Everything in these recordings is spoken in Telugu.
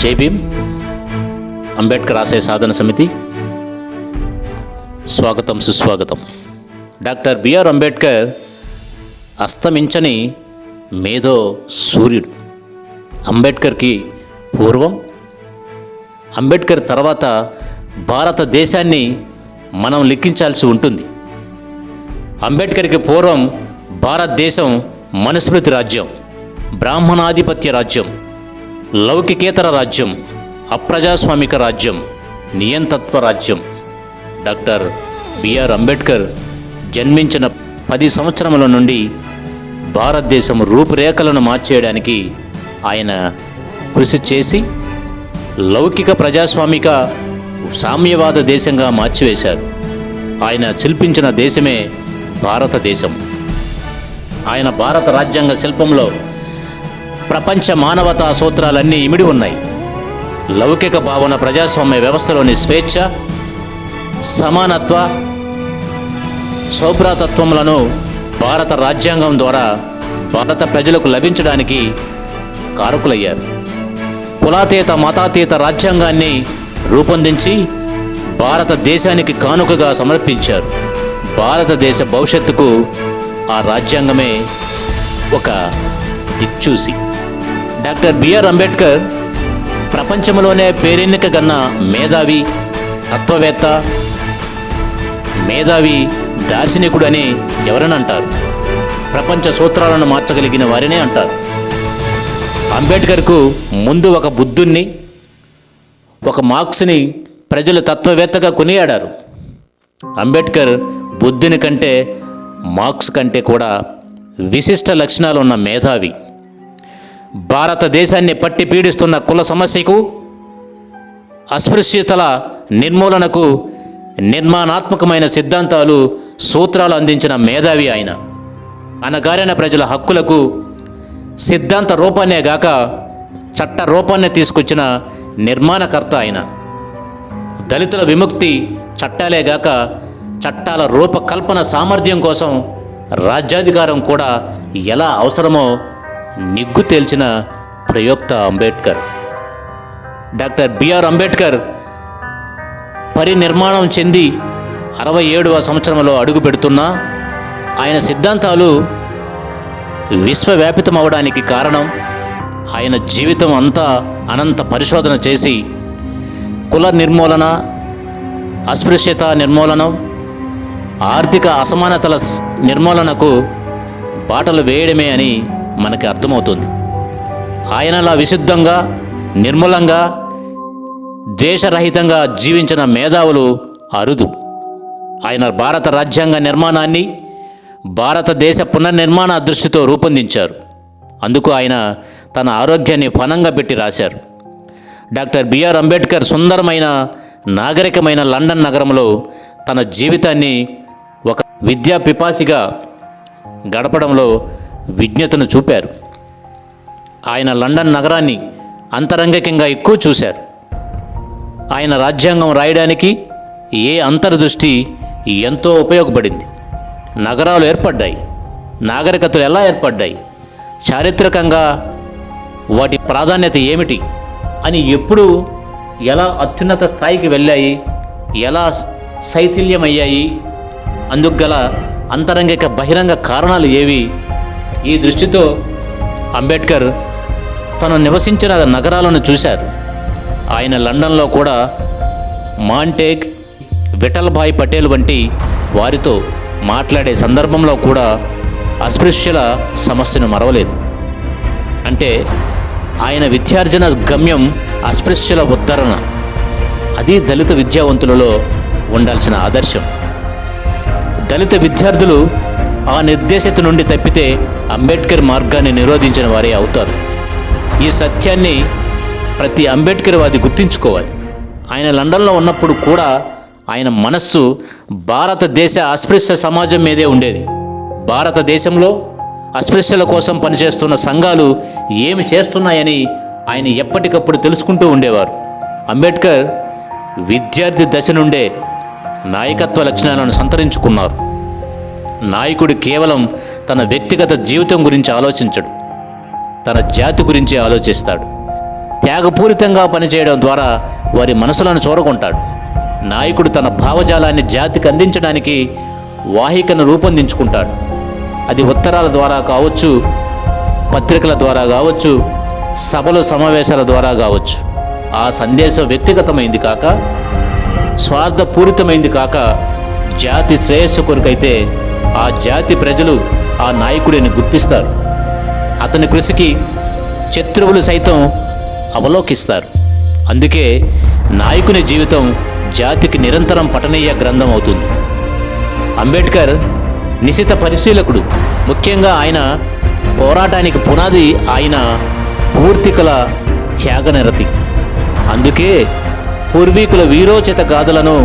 జై భీమ్. అంబేద్కర్ ఆశయ సాధన సమితి స్వాగతం, సుస్వాగతం. డాక్టర్ బిఆర్ అంబేద్కర్ అస్తమించని మేధో సూర్యుడు. అంబేద్కర్కి పూర్వం, అంబేద్కర్ తర్వాత భారతదేశాన్ని మనం లెక్కించాల్సి ఉంటుంది. అంబేద్కర్కి పూర్వం భారతదేశం మనుస్మృతి రాజ్యం, బ్రాహ్మణాధిపత్య రాజ్యం, లౌకికేతర రాజ్యం, అప్రజాస్వామిక రాజ్యం, నియంతత్వ రాజ్యం. డాక్టర్ బిఆర్ అంబేద్కర్ జన్మించిన 10 సంవత్సరముల నుండి భారతదేశం రూపురేఖలను మార్చేయడానికి ఆయన కృషి చేసి లౌకిక ప్రజాస్వామిక సామ్యవాద దేశంగా మార్చివేశారు. ఆయన శిల్పించిన దేశమే భారతదేశం. ఆయన భారత రాజ్యాంగ శిల్పంలో ప్రపంచ మానవతా సూత్రాలన్నీ ఇమిడి ఉన్నాయి. లౌకిక భావన ప్రజాస్వామ్య వ్యవస్థలోని స్వేచ్ఛ, సమానత్వ, సౌభ్రాతత్వములను భారత రాజ్యాంగం ద్వారా భారత ప్రజలకు లభించడానికి కారకులయ్యారు. కులాతీత మతాతీత రాజ్యాంగాన్ని రూపొందించి భారతదేశానికి కానుకగా సమర్పించారు. భారతదేశ భవిష్యత్తుకు ఆ రాజ్యాంగమే ఒక దిక్చూసి. డాక్టర్ బిఆర్ అంబేద్కర్ ప్రపంచంలోనే పేరెన్నిక కన్న మేధావి, తత్వవేత్త, మేధావి, దార్శనికుడు అని ఎవరని అంటారు. ప్రపంచ సూత్రాలను మార్చగలిగిన వారినే అంటారు. అంబేద్కర్కు ముందు ఒక బుద్ధుణ్ణి, ఒక మార్క్స్ని ప్రజలు తత్వవేత్తగా కొనియాడారు. అంబేద్కర్ బుద్ధుని కంటే, మార్క్స్ కంటే కూడా విశిష్ట లక్షణాలు ఉన్న మేధావి. భారతదేశాన్ని పట్టి పీడిస్తున్న కుల సమస్యకు, అస్పృశ్యతల నిర్మూలనకు నిర్మాణాత్మకమైన సిద్ధాంతాలు, సూత్రాలు అందించిన మేధావి ఆయన. అణగారిన ప్రజల హక్కులకు సిద్ధాంత రూపాన్నే గాక చట్ట రూపాన్ని తీసుకొచ్చిన నిర్మాణకర్త ఆయన. దళితుల విముక్తి చట్టాలే గాక చట్టాల రూపకల్పన సామర్థ్యం కోసం రాజ్యాధికారం కూడా ఎలా అవసరమో నిగ్గు తేల్చిన ప్రయోక్త అంబేద్కర్. డాక్టర్ బిఆర్ అంబేద్కర్ పరినిర్మాణం చెంది 67వ సంవత్సరంలో అడుగు పెడుతున్నా ఆయన సిద్ధాంతాలు విశ్వవ్యాపితమవడానికి కారణం ఆయన జీవితం అంతా అనంత పరిశోధన చేసి కుల నిర్మూలన, అస్పృశ్యత నిర్మూలనం, ఆర్థిక అసమానతల నిర్మూలనకు బాటలు వేయడమే అని మనకి అర్థమవుతుంది. ఆయనలా విశుద్ధంగా, నిర్మలంగా, ద్వేషరహితంగా జీవించిన మేధావులు అరుదు. ఆయన భారత రాజ్యాంగ నిర్మాణాన్ని భారతదేశ పునర్నిర్మాణ దృష్టితో రూపొందించారు. అందుకు ఆయన తన ఆరోగ్యాన్ని పణంగా పెట్టి రాశారు. డాక్టర్ బిఆర్ అంబేద్కర్ సుందరమైన, నాగరికమైన లండన్ నగరంలో తన జీవితాన్ని ఒక విద్యా పిపాసిగా గడపడంలో విజ్ఞతను చూపారు. ఆయన లండన్ నగరాన్ని అంతరంగికంగా ఎక్కువ చూశారు. ఆయన రాజ్యాంగం రాయడానికి ఏ అంతర్దృష్టి ఎంతో ఉపయోగపడింది. నగరాలు ఏర్పడ్డాయి, నాగరికతలు ఎలా ఏర్పడ్డాయి, చారిత్రకంగా వాటి ప్రాధాన్యత ఏమిటి అని, ఎప్పుడు ఎలా అత్యున్నత స్థాయికి వెళ్ళాయి, ఎలా శైథిల్యమయ్యాయి, అందుకు గల అంతరంగిక బహిరంగ కారణాలు ఏవి, ఈ దృష్టితో అంబేద్కర్ తను నివసించిన నగరాలను చూశారు. ఆయన లండన్లో కూడా మాంటేగ్, విఠల్భాయ్ పటేల్ వంటి వారితో మాట్లాడే సందర్భంలో కూడా అస్పృశ్యుల సమస్యను మరవలేదు. అంటే ఆయన విద్యార్జన గమ్యం అస్పృశ్యుల ఉద్ధరణ. అది దళిత విద్యావంతులలో ఉండాల్సిన ఆదర్శం. దళిత విద్యార్థులు ఆ నిర్దేశత నుండి తప్పితే అంబేద్కర్ మార్గాన్ని నిరోధించిన వారే అవుతారు. ఈ సత్యాన్ని ప్రతి అంబేద్కర్ వాది గుర్తించుకోవాలి. ఆయన లండన్లో ఉన్నప్పుడు కూడా ఆయన మనస్సు భారతదేశ అస్పృశ్య సమాజం మీదే ఉండేది. భారతదేశంలో అస్పృశ్యుల కోసం పనిచేస్తున్న సంఘాలు ఏమి చేస్తున్నాయని ఆయన ఎప్పటికప్పుడు తెలుసుకుంటూ ఉండేవారు. అంబేద్కర్ విద్యార్థి దశ నుండే నాయకత్వ లక్షణాలను సంతరించుకున్నారు. నాయకుడు కేవలం తన వ్యక్తిగత జీవితం గురించి ఆలోచించడు, తన జాతి గురించి ఆలోచిస్తాడు. త్యాగపూరితంగా పనిచేయడం ద్వారా వారి మనసులను చూరగొంటాడు. నాయకుడు తన భావజాలాన్ని జాతికి అందించడానికి వాహికను రూపొందించుకుంటాడు. అది ఉత్తరాల ద్వారా కావచ్చు, పత్రికల ద్వారా కావచ్చు, సభలు సమావేశాల ద్వారా కావచ్చు. ఆ సందేశం వ్యక్తిగతమైంది కాక, స్వార్థపూరితమైంది కాక, జాతి శ్రేయస్సు కొరకైతే ఆ జాతి ప్రజలు ఆ నాయకుడిని గుర్తిస్తారు. అతని కృషికి శత్రువులు సైతం అవలోకిస్తారు. అందుకే నాయకుని జీవితం జాతికి నిరంతరం పఠనీయ గ్రంథం అవుతుంది. అంబేద్కర్ నిశిత పరిశీలకుడు. ముఖ్యంగా ఆయన పోరాటానికి పునాది ఆయన పూర్తికల త్యాగనిరతి. అందుకే పూర్వీకుల వీరోచిత గాథలను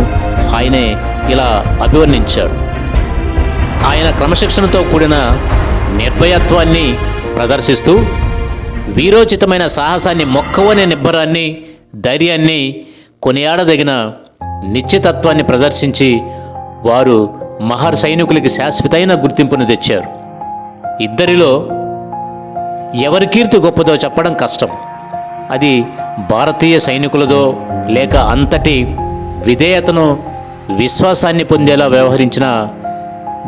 ఆయనే ఇలా అభివర్ణించాడు. ఆయన క్రమశిక్షణతో కూడిన నిర్భయత్వాన్ని ప్రదర్శిస్తూ వీరోచితమైన సాహసాన్ని, మొక్కవనే నిబ్బరాన్ని, ధైర్యాన్ని, కొనియాడదగిన నిశ్చితత్వాన్ని ప్రదర్శించి వారు మహర్ సైనికులకి శాశ్వతమైన గుర్తింపును తెచ్చారు. ఇద్దరిలో ఎవరి కీర్తి గొప్పదో చెప్పడం కష్టం. అది భారతీయ సైనికులదో లేక అంతటి విధేయతను, విశ్వాసాన్ని పొందేలా వ్యవహరించిన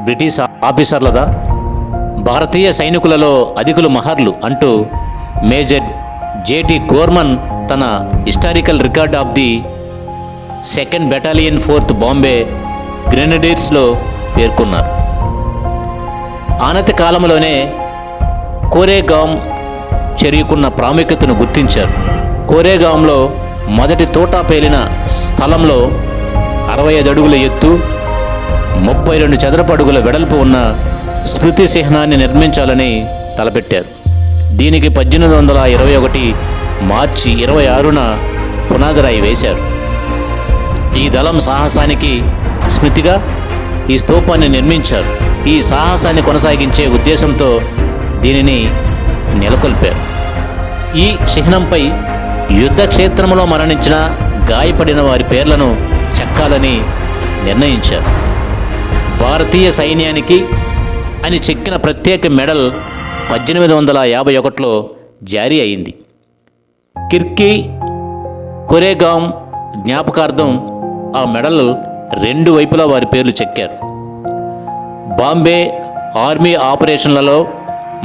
బ్రిటిష్ ఆఫీసర్లదా? భారతీయ సైనికులలో అధికులు మహర్లు అంటూ మేజర్ జేటి గోర్మన్ తన historical record of the 2nd battalion 4th Bombay గ్రెనడీర్స్లో పేర్కొన్నారు. ఆనతి కాలంలోనే కోరేగాం చర్యకున్న ప్రాముఖ్యతను గుర్తించారు. కోరేగాంలో మొదటి తోటా పేలిన స్థలంలో 65 అడుగుల ఎత్తు, 32 చదరపు అడుగుల వెడల్పు ఉన్న స్మృతి చిహ్నాన్ని నిర్మించాలని తలపెట్టారు. దీనికి 1821 మార్చి 26న పునాదిరాయి వేశారు. ఈ దళం సాహసానికి స్మృతిగా ఈ స్తూపాన్ని నిర్మించారు. ఈ సాహసాన్ని కొనసాగించే ఉద్దేశంతో దీనిని నెలకొల్పారు. ఈ చిహ్నంపై యుద్ధ క్షేత్రంలో మరణించిన, గాయపడిన వారి పేర్లను చెక్కాలని నిర్ణయించారు. భారతీయ సైన్యానికి అని చెక్కిన ప్రత్యేక మెడల్ 1851లో జారీ అయింది. కిర్కీ కొరేగాం జ్ఞాపకార్థం ఆ మెడల్ 2 వైపులా వారి పేర్లు చెక్కారు. బాంబే ఆర్మీ ఆపరేషన్లలో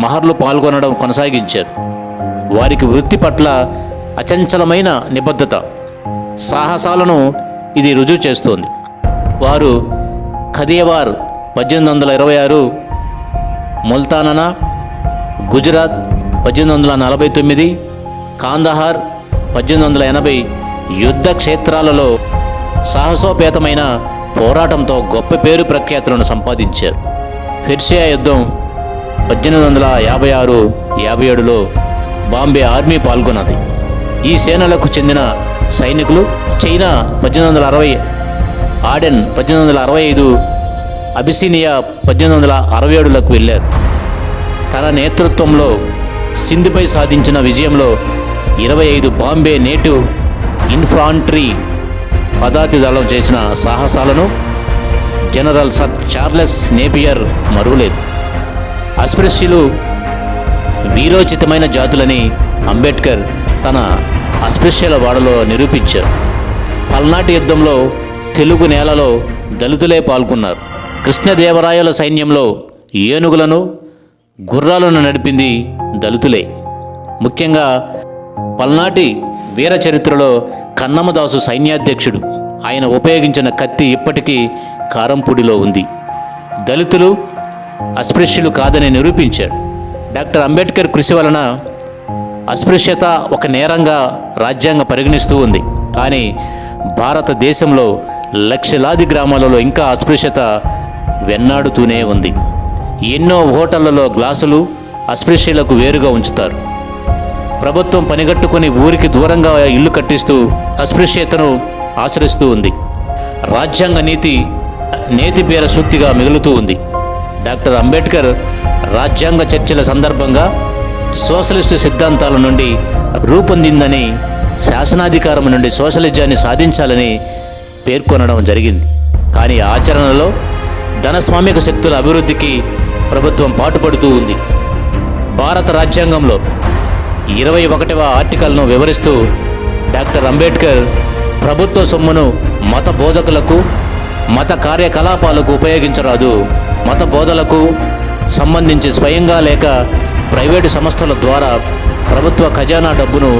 మహర్లు పాల్గొనడం కొనసాగించారు. వారికి వృత్తి పట్ల అచంచలమైన నిబద్ధత, సాహసాలను ఇది రుజువు చేస్తోంది. వారు ఖదియవార్ 1826, ముల్తానా గుజరాత్ 1849, కాందహార్ 1880 యుద్ధ క్షేత్రాలలో సాహసోపేతమైన పోరాటంతో గొప్ప పేరు ప్రఖ్యాతులను సంపాదించారు. పెర్షియా యుద్ధం 1856-57లో బాంబే ఆర్మీ పాల్గొన్నది. ఈ సేనలకు చెందిన సైనికులు చైనా 1860, ఆడెన్ 1865, అబిసినియా 1867లకు వెళ్ళారు. తన నేతృత్వంలో సింధుపై సాధించిన విజయంలో 25 బాంబే నేటివ్ ఇన్ఫాంట్రీ పదాతి దళం చేసిన సాహసాలను జనరల్ సర్ చార్లెస్ నేపియర్ మరువలేదు. అస్పృశ్యులు వీరోచితమైన జాతులని అంబేద్కర్ తన అస్పృశ్యుల వాడలో నిరూపించారు. పల్నాటి యుద్ధంలో తెలుగు నేలలో దళితులే పాల్గొన్నారు. కృష్ణదేవరాయల సైన్యంలో ఏనుగులను, గుర్రాలను నడిపింది దళితులే. ముఖ్యంగా పల్నాటి వీర చరిత్రలో కన్నమదాసు సైన్యాధ్యక్షుడు. ఆయన ఉపయోగించిన కత్తి ఇప్పటికీ కారంపూడిలో ఉంది. దళితులు అస్పృశ్యులు కాదని నిరూపించాడు. డాక్టర్ అంబేద్కర్ కృషి వలన అస్పృశ్యత ఒక నేరంగా రాజ్యాంగం పరిగణిస్తూ ఉంది. కానీ భారతదేశంలో లక్షలాది గ్రామాలలో ఇంకా అస్పృశ్యత వెన్నాడుతూనే ఉంది. ఎన్నో హోటళ్లలో గ్లాసులు అస్పృశ్యులకు వేరుగా ఉంచుతారు. ప్రభుత్వం పనిగట్టుకుని ఊరికి దూరంగా ఇల్లు కట్టిస్తూ అస్పృశ్యతను ఆచరిస్తూ ఉంది. రాజ్యాంగ నీతి నేతి పేర సూక్తిగా మిగులుతూ ఉంది. డాక్టర్ అంబేద్కర్ రాజ్యాంగ చర్చల సందర్భంగా సోషలిస్టు సిద్ధాంతాల నుండి రూపొందిందని, శాసనాధికారం నుండి సోషలిజాన్ని సాధించాలని పేర్కొనడం జరిగింది. కానీ ఆచరణలో ధనస్వామిక శక్తుల అభివృద్ధికి ప్రభుత్వం పాటుపడుతూ ఉంది. భారత రాజ్యాంగంలో 21వ ఆర్టికల్ను వివరిస్తూ డాక్టర్ అంబేద్కర్ ప్రభుత్వ సొమ్మును మత బోధకులకు, మత కార్యకలాపాలకు ఉపయోగించరాదు, మత బోధలకు సంబంధించి స్వయంగా లేక ప్రైవేటు సంస్థల ద్వారా ప్రభుత్వ ఖజానా డబ్బును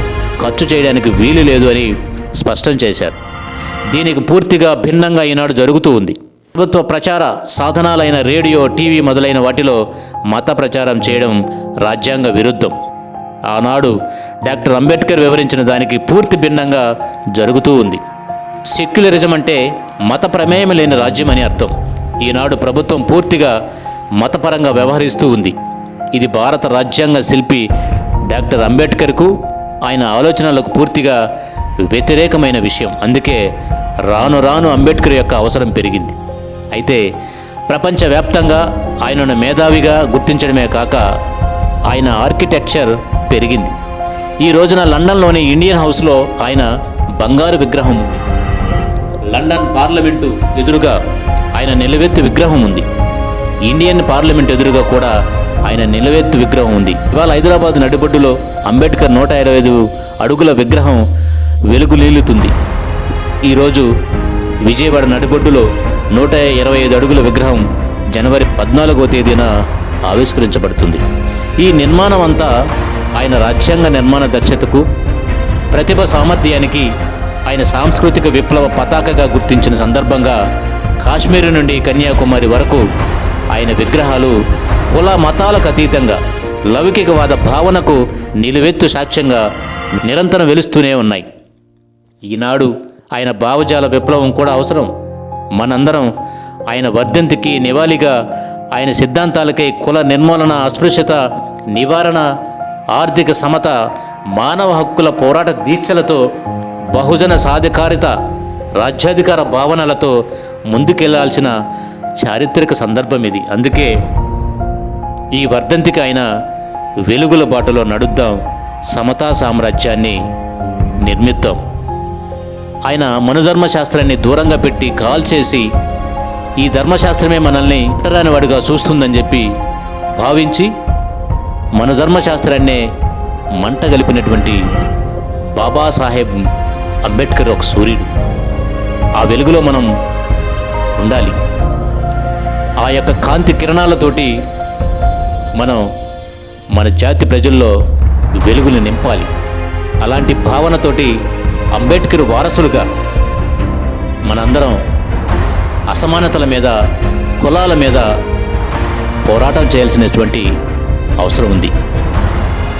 ఖర్చు చేయడానికి వీలు లేదు అని స్పష్టం చేశారు. దీనికి పూర్తిగా భిన్నంగా ఈనాడు జరుగుతూ ఉంది. ప్రభుత్వ ప్రచార సాధనాలైన రేడియో, టీవీ మొదలైన వాటిలో మత ప్రచారం చేయడం రాజ్యాంగ విరుద్ధం. ఆనాడు డాక్టర్ అంబేద్కర్ వివరించిన దానికి పూర్తి భిన్నంగా జరుగుతూ ఉంది. సెక్యులరిజం అంటే మత ప్రమేయం లేని రాజ్యం అని అర్థం. ఈనాడు ప్రభుత్వం పూర్తిగా మతపరంగా వ్యవహరిస్తూ ఉంది. ఇది భారత రాజ్యాంగ శిల్పి డాక్టర్ అంబేద్కర్కు, ఆయన ఆలోచనలకు పూర్తిగా వ్యతిరేకమైన విషయం. అందుకే రాను రాను అంబేద్కర్ యొక్క అవసరం పెరిగింది. అయితే ప్రపంచవ్యాప్తంగా ఆయనను మేధావిగా గుర్తించడమే కాక ఆయన ఆర్కిటెక్చర్ పెరిగింది. ఈ రోజున లండన్లోని ఇండియన్ హౌస్లో ఆయన బంగారు విగ్రహం, లండన్ పార్లమెంటు ఎదురుగా ఆయన నిలువెత్తు విగ్రహం ఉంది. ఇండియన్ పార్లమెంట్ ఎదురుగా కూడా ఆయన నిలువెత్తు విగ్రహం ఉంది. ఇవాళ హైదరాబాద్ నడిబొడ్డులో అంబేద్కర్ 125 అడుగుల విగ్రహం వెలుగులీలుతుంది. ఈరోజు విజయవాడ నడిబొడ్డులో 125 అడుగుల విగ్రహం జనవరి 14వ తేదీన ఆవిష్కరించబడుతుంది. ఈ నిర్మాణం అంతా ఆయన రాజ్యాంగ నిర్మాణ దక్షతకు, ప్రతిభ సామర్థ్యానికి, ఆయన సాంస్కృతిక విప్లవ పతాకగా గుర్తించిన సందర్భంగా కాశ్మీరు నుండి కన్యాకుమారి వరకు ఆయన విగ్రహాలు కుల మతాలకు అతీతంగా లౌకికవాద భావనకు నిలువెత్తు సాక్ష్యంగా నిరంతరం వెలుస్తూనే ఉన్నాయి. ఈనాడు ఆయన భావజాల విప్లవం కూడా అవసరం. మనందరం ఆయన వర్ధంతికి నివాళిగా ఆయన సిద్ధాంతాలకై కుల నిర్మూలన, అస్పృశ్యత నివారణ, ఆర్థిక సమత, మానవ హక్కుల పోరాట దీక్షలతో, బహుజన సాధికారిత, రాజ్యాధికార భావనలతో ముందుకెళ్లాల్సిన చారిత్రక సందర్భం ఇది. అందుకే ఈ వర్ధంతికి ఆయన వెలుగుల బాటలో నడుద్దాం, సమతా సామ్రాజ్యాన్ని నిర్మిద్దాం. ఆయన మనుధర్మశాస్త్రాన్ని దూరంగా పెట్టి కాల్చేసి ఈ ధర్మశాస్త్రమే మనల్ని అంటరాని వాడిగా చూస్తుందని చెప్పి భావించి మనుధర్మశాస్త్రాన్నే మంట గలిపినటువంటి బాబాసాహెబ్ అంబేద్కర్ ఒక సూర్యుడు. ఆ వెలుగులో మనం ఉండాలి. ఆ యొక్క కాంతి కిరణాలతోటి మనం మన జాతి ప్రజల్లో వెలుగులు నింపాలి. అలాంటి భావనతోటి అంబేద్కర్ వారసులుగా మనందరం అసమానతల మీద, కులాల మీద పోరాటం చేయాల్సినటువంటి అవసరం ఉంది.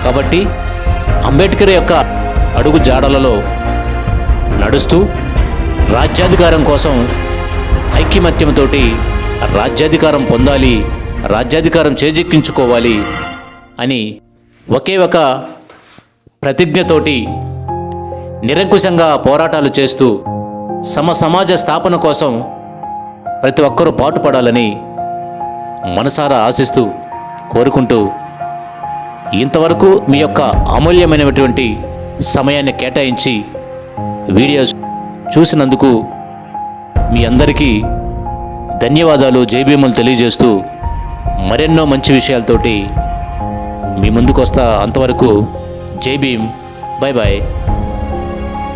కాబట్టి అంబేద్కర్ యొక్క అడుగు జాడలలో నడుస్తూ రాజ్యాధికారం కోసం ఐక్యమత్యంతో రాజ్యాధికారం పొందాలి, రాజ్యాధికారం చేజిక్కించుకోవాలి అని ఒకే ఒక ప్రతిజ్ఞతోటి నిరంకుశంగా పోరాటాలు చేస్తూ సమాజ స్థాపన కోసం ప్రతి ఒక్కరూ పాటుపడాలని మనసారా ఆశిస్తూ, కోరుకుంటూ, ఇంతవరకు మీ యొక్క అమూల్యమైనటువంటి సమయాన్ని కేటాయించి వీడియో చూసినందుకు మీ అందరికీ ధన్యవాదాలు, జైభీములు తెలియజేస్తూ మరెన్నో మంచి విషయాలతోటి మీ ముందుకు వస్తా. అంతవరకు జై భీమ్, బై బాయ్.